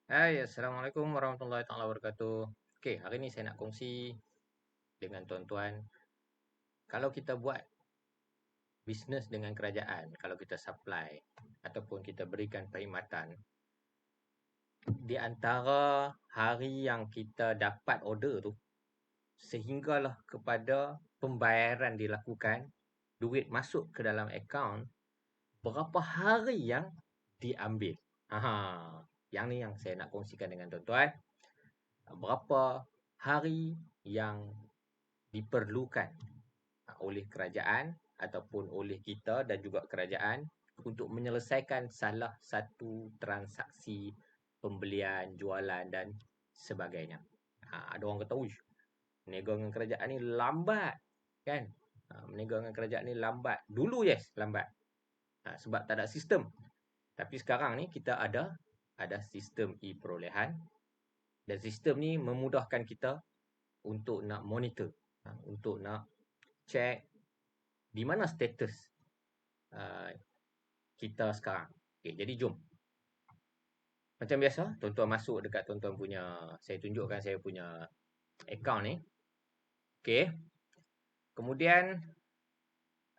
Hai, Assalamualaikum warahmatullahi taala wabarakatuh. Okey, hari ni saya nak kongsi dengan tuan-tuan, kalau kita buat bisnes dengan kerajaan, kalau kita supply ataupun kita berikan perkhidmatan, di antara hari yang kita dapat order tu, sehinggalah kepada pembayaran dilakukan, duit masuk ke dalam akaun, berapa hari yang diambil? Yang ni yang saya nak kongsikan dengan tuan-tuan. Berapa hari yang diperlukan oleh kerajaan ataupun oleh kita dan juga kerajaan untuk menyelesaikan salah satu transaksi pembelian, jualan dan sebagainya. Ada orang kata, "Uish, berniaga dengan kerajaan ni lambat." Kan? Berniaga dengan kerajaan ni lambat. Dulu yes, lambat. Sebab tak ada sistem. Tapi sekarang ni kita ada sistem e-perolehan dan sistem ni memudahkan kita untuk nak monitor, untuk nak check di mana status kita sekarang. Okay, jadi jom. Macam biasa, tuan-tuan masuk dekat tuan-tuan punya, saya tunjukkan saya punya account ni. Okay. Kemudian,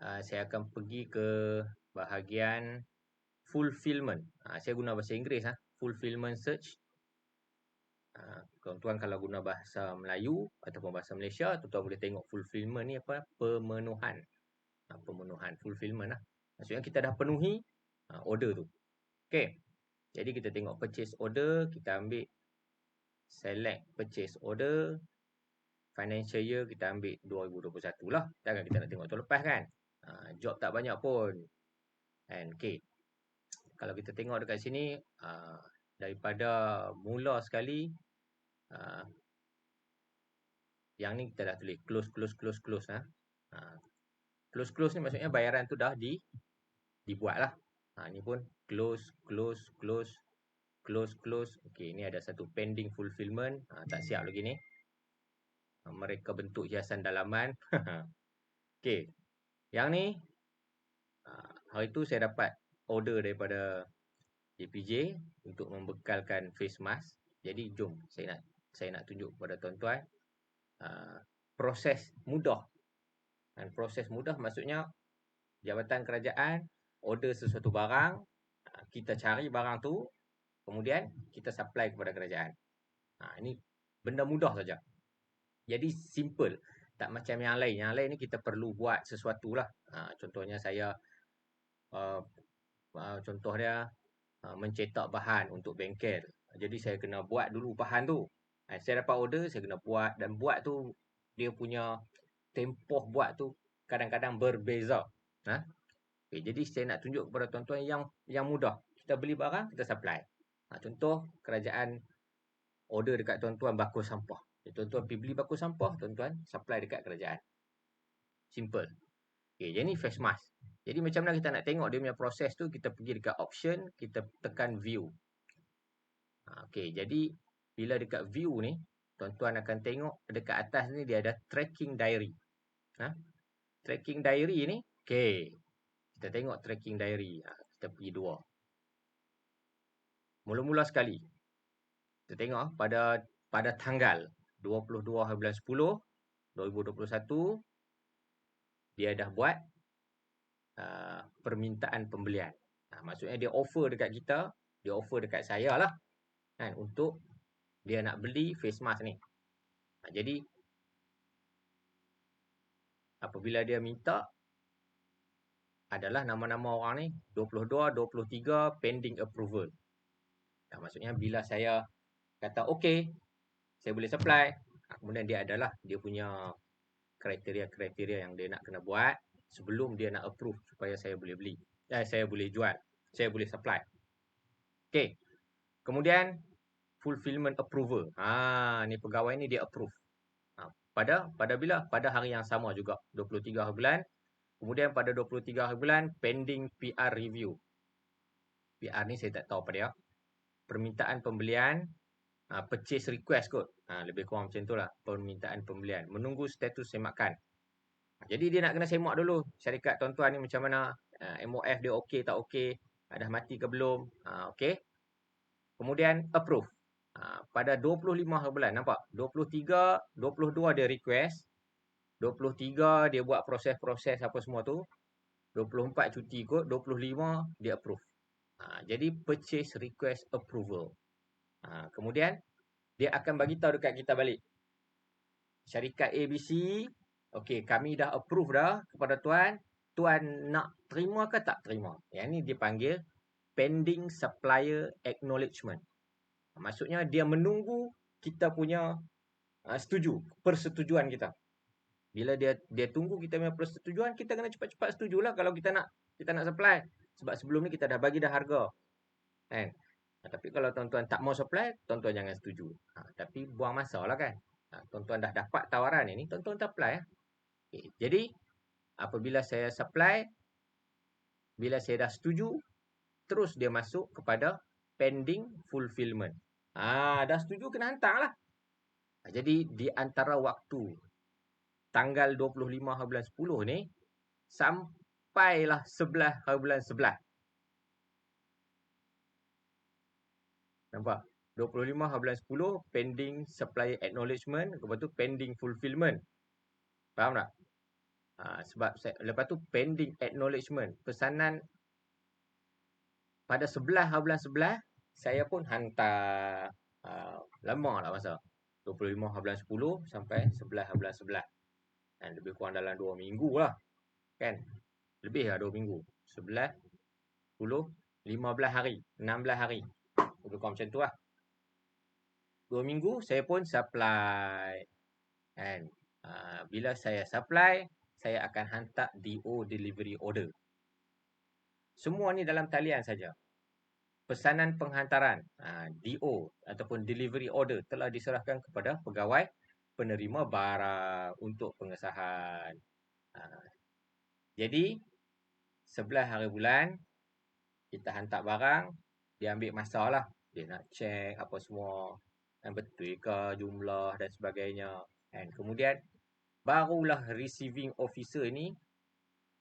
saya akan pergi ke bahagian fulfillment. Saya guna bahasa Inggeris. Fulfillment search. Tuan-tuan kalau guna bahasa Melayu ataupun bahasa Malaysia, tuan-tuan boleh tengok fulfillment ni apa? Pemenuhan. Pemenuhan, fulfillment lah. Maksudnya kita dah penuhi order tu. Okay. Jadi kita tengok purchase order, kita ambil select purchase order, financial year kita ambil 2021 lah. Takkan kita nak tengok tahun lepas kan. Job tak banyak pun. And okay. Kalau kita tengok dekat sini, daripada mula sekali, yang ni kita dah tulis close. Close ni maksudnya bayaran tu dah dibuat lah. Ni pun close. Okey, ni ada satu pending fulfillment. Tak siap lagi ni. Mereka bentuk hiasan dalaman. Okey. Yang ni, hari tu saya dapat order daripada JPJ untuk membekalkan face mask. Jadi jom saya nak tunjuk kepada tuan-tuan proses mudah. Dan proses mudah maksudnya jabatan kerajaan order sesuatu barang, kita cari barang tu, kemudian kita supply kepada kerajaan. Ini benda mudah saja. Jadi simple. Tak macam yang lain. Yang lain ni kita perlu buat sesuatu lah. Contohnya saya, contoh dia mencetak bahan untuk bengkel. Jadi saya kena buat dulu bahan tu. Saya dapat order, saya kena buat. Dan buat tu, dia punya tempoh buat tu kadang-kadang berbeza. Okay, jadi saya nak tunjuk kepada tuan-tuan yang mudah. Kita beli barang, kita supply. Contoh, kerajaan order dekat tuan-tuan bakul sampah. Tuan-tuan pergi beli bakul sampah, tuan-tuan supply dekat kerajaan. Simple. Okay, jadi ni face mask. Jadi macam mana kita nak tengok dia punya proses tu, kita pergi dekat option, kita tekan view. Okay, jadi bila dekat view ni, tuan-tuan akan tengok dekat atas ni dia ada tracking diary. Tracking diary ni, okay. Kita tengok tracking diary. Kita pergi 2. Mula-mula sekali. Kita tengok pada tanggal 22 bulan 10, 2021, dia dah buat permintaan pembelian. Maksudnya dia offer dekat kita, dia offer dekat saya lah. Kan, untuk dia nak beli face mask ni. Jadi, apabila dia minta, adalah nama-nama orang ni, 22, 23, pending approval. Maksudnya bila saya kata okey, saya boleh supply. Kemudian dia adalah dia punya kriteria-kriteria yang dia nak kena buat sebelum dia nak approve supaya saya boleh beli. Saya boleh jual. Saya boleh supply. Okey. Kemudian fulfillment approval. Ni pegawai ni dia approve. Pada bila? Pada hari yang sama juga, 23 hari bulan. Kemudian pada 23 hari bulan pending PR review. PR ni saya tak tahu apa dia. Permintaan pembelian, purchase request kot. Lebih kurang macam itulah permintaan pembelian. Menunggu status semakan. Jadi dia nak kena semak dulu syarikat tuan-tuan ni macam mana, MOF dia okey tak okey, dah mati ke belum. Okey. Kemudian approve. Pada 25 hari bulan, nampak? 23, 22 dia request. 23 dia buat proses-proses apa semua tu. 24 cuti kot. 25 dia approve. Jadi purchase request approval. Kemudian dia akan bagi tahu dekat kita balik. Syarikat ABC, okey, kami dah approve dah kepada tuan. Tuan nak terima ke tak terima? Yang ni dia panggil pending supplier acknowledgement. Maksudnya dia menunggu kita punya persetujuan kita. Bila dia tunggu kita punya persetujuan, kita kena cepat-cepat setujulah kalau kita nak supply. Sebab sebelum ni kita dah bagi dah harga. Kan? Tapi kalau tuan-tuan tak mau supply, tuan-tuan jangan setuju. Tapi buang masa lah kan. Tuan-tuan dah dapat tawaran ini, tuan-tuan apply. Okay. Jadi, apabila saya supply, bila saya dah setuju, terus dia masuk kepada pending fulfillment. Dah setuju, kena hantar lah. Jadi, di antara waktu tanggal 25 hari bulan 10 ni, sampailah 11 hari bulan 11. Nampak? 25 hari bulan 10, pending supplier acknowledgement. Lepas tu, pending fulfillment. Faham tak? Sebab lepas tu, pending acknowledgement. Pesanan pada 11 hari bulan 11, saya pun hantar lama lah masa. 25 hari bulan 10 sampai 11 hari bulan 11. Dan lebih kurang dalam 2 minggu lah. Kan? Lebih lah 2 minggu. 11, 10, 15 hari. 16 hari. Lebih kurang macam tu lah. 2 minggu saya pun supply. Kan? Bila saya supply, saya akan hantar DO delivery order. Semua ni dalam talian saja. Pesanan penghantaran DO ataupun delivery order telah diserahkan kepada pegawai penerima barang untuk pengesahan. Jadi 11 hari bulan kita hantar barang, dia ambil masa lah. Dia nak check apa semua, dan betul ke jumlah dan sebagainya. And kemudian barulah receiving officer ni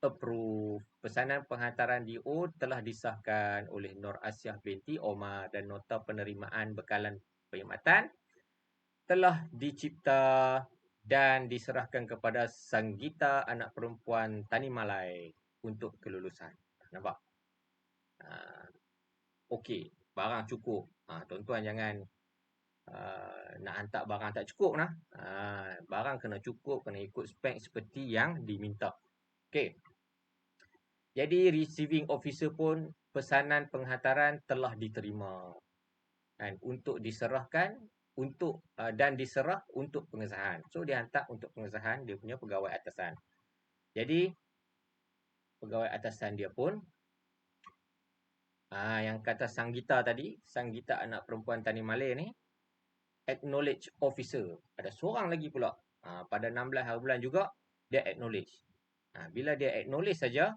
approve. Pesanan penghantaran DO telah disahkan oleh Nur Asyah binti Omar dan nota penerimaan bekalan perkhidmatan telah dicipta dan diserahkan kepada Sanggita Anak Perempuan Tani Malai untuk kelulusan. Nampak? Okey, barang cukup. Tuan-tuan jangan nak hantar barang tak cukup nah. Barang kena cukup, kena ikut spek seperti yang diminta. Okey. Jadi receiving officer pun pesanan penghantaran telah diterima. Dan untuk diserahkan dan diserah untuk pengesahan. So dia hantar untuk pengesahan dia punya pegawai atasan. Jadi pegawai atasan dia pun yang kata Sanggita tadi, Sanggita Anak Perempuan Tani Malai ni, acknowledge officer. Ada seorang lagi pula. Pada 16 hari bulan juga, dia acknowledge. Bila dia acknowledge saja,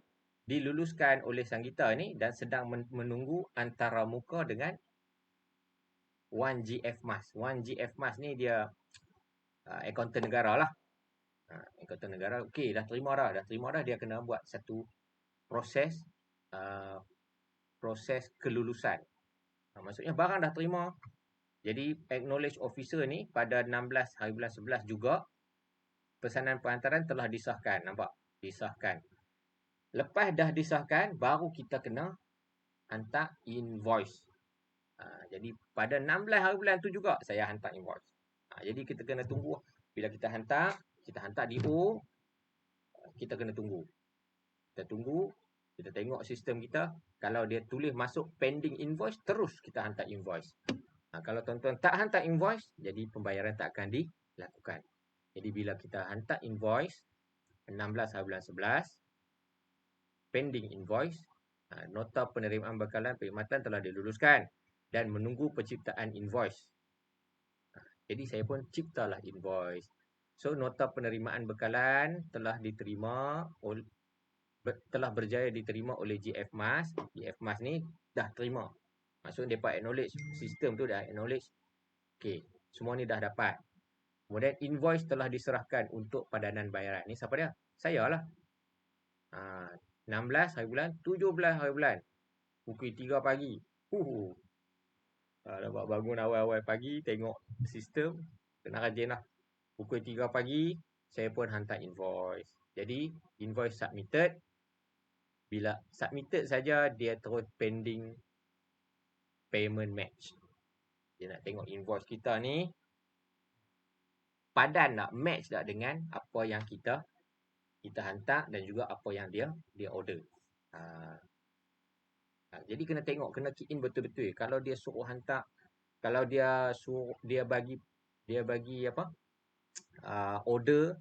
diluluskan oleh Sanggita ni dan sedang menunggu antara muka dengan 1GF Mas. 1GF Mas ni dia akaunten negara lah. Akaunten negara, okey, dah terima dah. Dia kena buat satu proses kelulusan. Maksudnya barang dah terima. Jadi acknowledge officer ni pada 16 hari bulan 11 juga pesanan penghantaran telah disahkan. Nampak? Disahkan. Lepas dah disahkan, baru kita kena hantar invoice. Jadi pada 16 hari bulan tu juga saya hantar invoice. Jadi kita kena tunggu. Bila kita hantar DO, kita kena tunggu. Kita tunggu, kita tengok sistem kita. Kalau dia tulis masuk pending invoice, terus kita hantar invoice. Kalau tuan-tuan tak hantar invoice, jadi pembayaran tak akan dilakukan. Jadi bila kita hantar invoice 16 hari bulan 11, pending invoice, nota penerimaan bekalan perkhidmatan telah diluluskan dan menunggu penciptaan invoice. Jadi saya pun ciptalah invoice. So nota penerimaan bekalan telah berjaya diterima oleh GF Mas. GF Mas ni dah terima. Maksudnya mereka acknowledge, sistem tu dah acknowledge. Okey, semua ni dah dapat. Kemudian invoice telah diserahkan untuk padanan bayaran. Ni siapa dia? Saya lah. 16 hari bulan, 17 hari bulan. Pukul 3 pagi. Dapat bangun awal-awal pagi, tengok sistem, kena rajin lah. Pukul 3 pagi, saya pun hantar invoice. Jadi, invoice submitted. Bila submitted saja, dia terus pending payment match. Dia nak tengok invoice kita ni, padan tak, match tak dengan apa yang kita hantar dan juga apa yang dia order. Jadi kena tengok, kena key in betul-betul. Kalau dia suruh hantar, kalau dia bagi apa? Order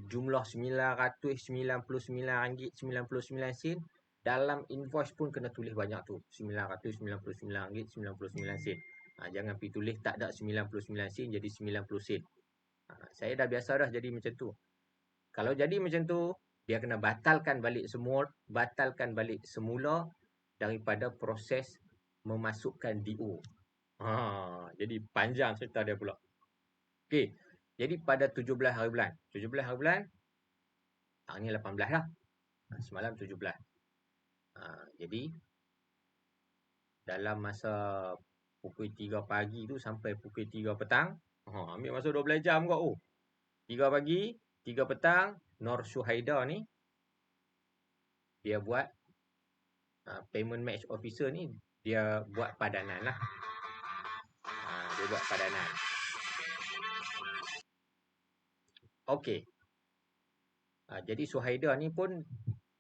jumlah RM999.99, dalam invoice pun kena tulis banyak tu, RM999.99. Jangan pergi tulis tak ada 99 sen jadi 90 sen. Saya dah biasa dah jadi macam tu. Kalau jadi macam tu, dia kena batalkan balik semula daripada proses memasukkan DO. Jadi panjang cerita dia pula. Okey. Jadi pada 17 hari bulan. 17 hari bulan, hari ni 18 lah. Semalam 17. Jadi dalam masa pukul 3 pagi tu sampai pukul 3 petang, ambil masa 12 jam kot. 3 pagi, 3 petang, Nur Syuhaida ni, dia buat payment match officer ni, dia buat padanan lah. Dia buat padanan. Okey. Jadi Syuhaida ni pun,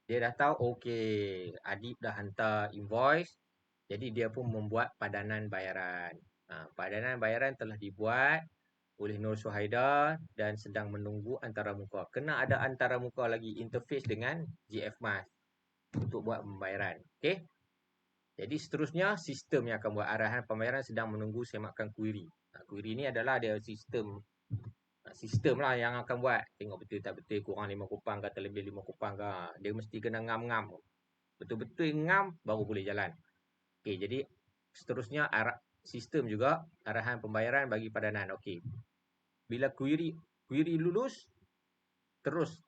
dia dah tahu, okey, Adib dah hantar invoice. Jadi dia pun membuat padanan bayaran. Padanan bayaran telah dibuat oleh Nur Syuhaida dan sedang menunggu antaramuka. Kena ada antaramuka lagi, interface dengan GFMAS untuk buat pembayaran. Okey. Jadi seterusnya sistem yang akan buat arahan pembayaran sedang menunggu semakan query. Query ni adalah dia sistem lah yang akan buat. Tengok betul tak betul, kurang 5 kupang ke, lebih 5 kupang ke. Dia mesti kena ngam-ngam. Betul-betul ngam baru boleh jalan. Okey, jadi seterusnya sistem juga arahan pembayaran bagi padanan. Okey. Bila query lulus, terus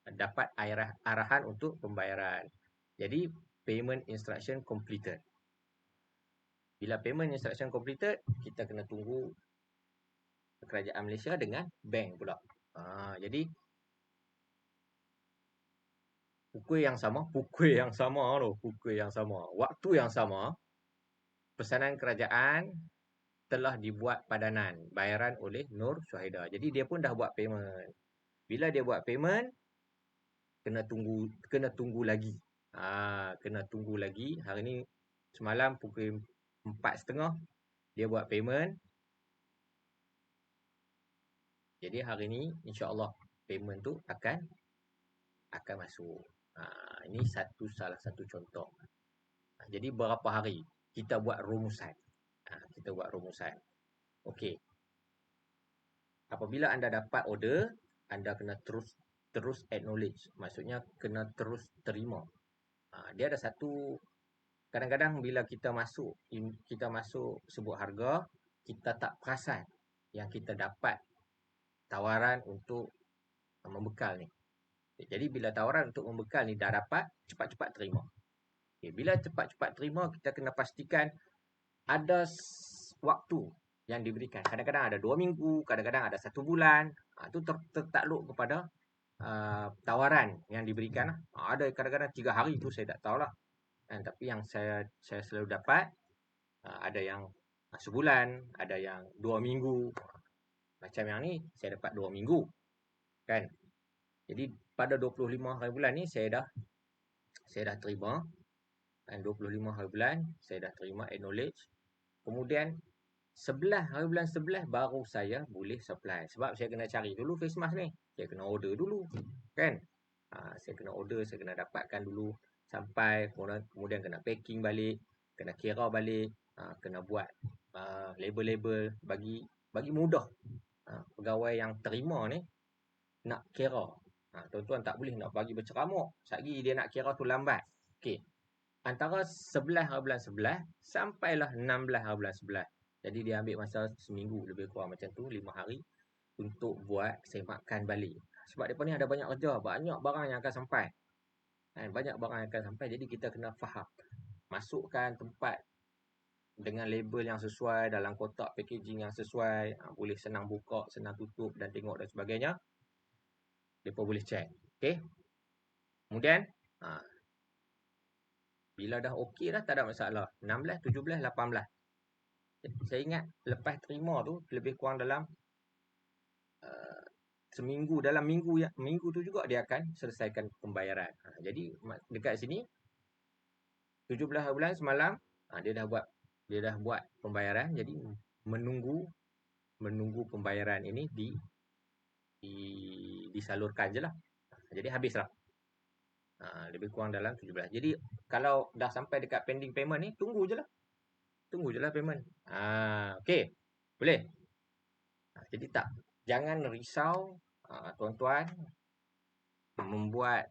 dapat arahan untuk pembayaran. Jadi payment instruction completed. Bila payment instruction completed, kita kena tunggu Kerajaan Malaysia dengan bank pula. Jadi pukul yang sama, waktu yang sama, pesanan kerajaan telah dibuat padanan bayaran oleh Nur Syuhaida. Jadi dia pun dah buat payment. Bila dia buat payment, kena tunggu lagi. Kena tunggu lagi. Hari ni semalam pukul 4.30 dia buat payment. Jadi hari ni insya-Allah payment tu akan masuk. Ini salah satu contoh. Jadi berapa hari kita buat rumusan. Okey. Apabila anda dapat order, anda kena terus acknowledge. Maksudnya kena terus terima. Dia ada satu, kadang-kadang bila kita masuk sebut harga, kita tak perasan yang kita dapat tawaran untuk membekal ni. Jadi bila tawaran untuk membekal ni dah dapat, cepat-cepat terima. Okay, bila cepat-cepat terima, kita kena pastikan ada waktu yang diberikan. Kadang-kadang ada 2 minggu, kadang-kadang ada 1 bulan. Itu tertakluk kepada tawaran yang diberikan. Ada kadang-kadang 3 hari tu saya tak tahulah. Tapi yang saya selalu dapat, ada yang sebulan, ada yang 2 minggu. Macam yang ni, saya dapat 2 minggu. Kan? Jadi pada 25 hari bulan ni saya dah terima. Dan 25 hari bulan saya dah terima acknowledge. Kemudian 11 hari bulan 11 baru saya boleh supply. Sebab saya kena cari dulu face mask ni. Saya kena order dulu. Kan? Saya kena order, saya kena dapatkan dulu. Sampai kemudian kena packing balik. Kena kira balik. Kena buat label-label. Bagi mudah. Pegawai yang terima ni nak kira. Tuan-tuan tak boleh nak bagi berceramuk. Satgi dia nak kira tu lambat. Okey. Antara 11 hari bulan 11 sampailah 16 hari bulan 11. Jadi dia ambil masa seminggu lebih kurang macam tu, 5 hari untuk buat semakan balik. Sebab depa ni ada banyak kerja, banyak barang yang akan sampai. Banyak barang yang akan sampai, jadi kita kena faham. Masukkan tempat dengan label yang sesuai, dalam kotak packaging yang sesuai, boleh senang buka, senang tutup dan tengok dan sebagainya, mereka boleh check. Okay. Kemudian, bila dah okey dah, tak ada masalah. 16, 17, 18. Saya ingat lepas terima tu, lebih kurang dalam seminggu, dalam minggu tu juga dia akan selesaikan pembayaran. Jadi dekat sini 17 bulan semalam dia dah buat pembayaran. Jadi menunggu pembayaran ini disalurkan je lah. Jadi habislah. Lebih kurang dalam 17. Jadi kalau dah sampai dekat pending payment ni, tunggu je lah payment. Okey. Boleh. Jadi jangan risau tuan-tuan membuat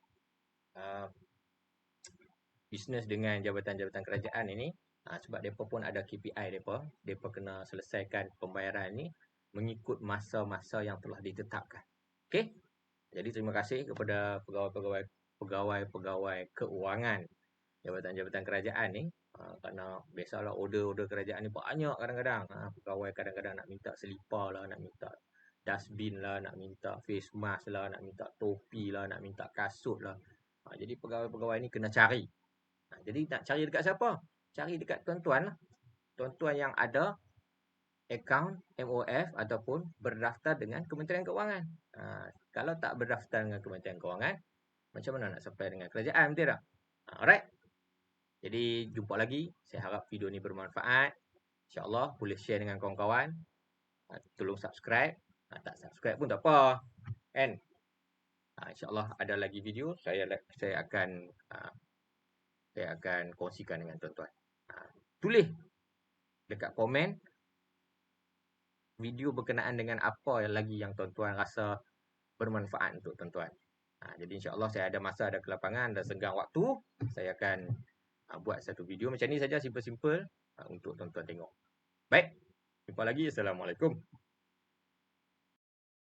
bisnes dengan jabatan-jabatan kerajaan ini, sebab mereka pun ada KPI mereka kena selesaikan pembayaran ini mengikut masa-masa yang telah ditetapkan. Okey. Jadi terima kasih kepada pegawai-pegawai keuangan jabatan-jabatan kerajaan ni, kerana biasalah order kerajaan ni banyak kadang-kadang. Pegawai kadang-kadang nak minta selipar lah, nak minta dustbin lah, nak minta face mask lah, nak minta topi lah, nak minta kasut lah. Jadi pegawai-pegawai ni kena cari. Jadi nak cari dekat siapa? Cari dekat tuan-tuan lah. Tuan-tuan yang ada akaun MOF ataupun berdaftar dengan Kementerian Keuangan. Kalau tak berdaftar dengan Kementerian Keuangan, macam mana nak sampai dengan kerajaan, betul tak? Alright. Jadi jumpa lagi. Saya harap video ni bermanfaat. InsyaAllah boleh share dengan kawan-kawan. Tolong subscribe. Tak subscribe pun tak apa. Kan? InsyaAllah ada lagi video. Saya akan kongsikan dengan tuan-tuan. Tulis dekat komen video berkenaan dengan apa lagi yang tuan-tuan rasa bermanfaat untuk tuan-tuan. Jadi insyaAllah saya ada masa, ada kelapangan, ada senggang waktu, saya akan buat satu video macam ni saja, simple-simple untuk tuan-tuan tengok. Baik, jumpa lagi. Assalamualaikum.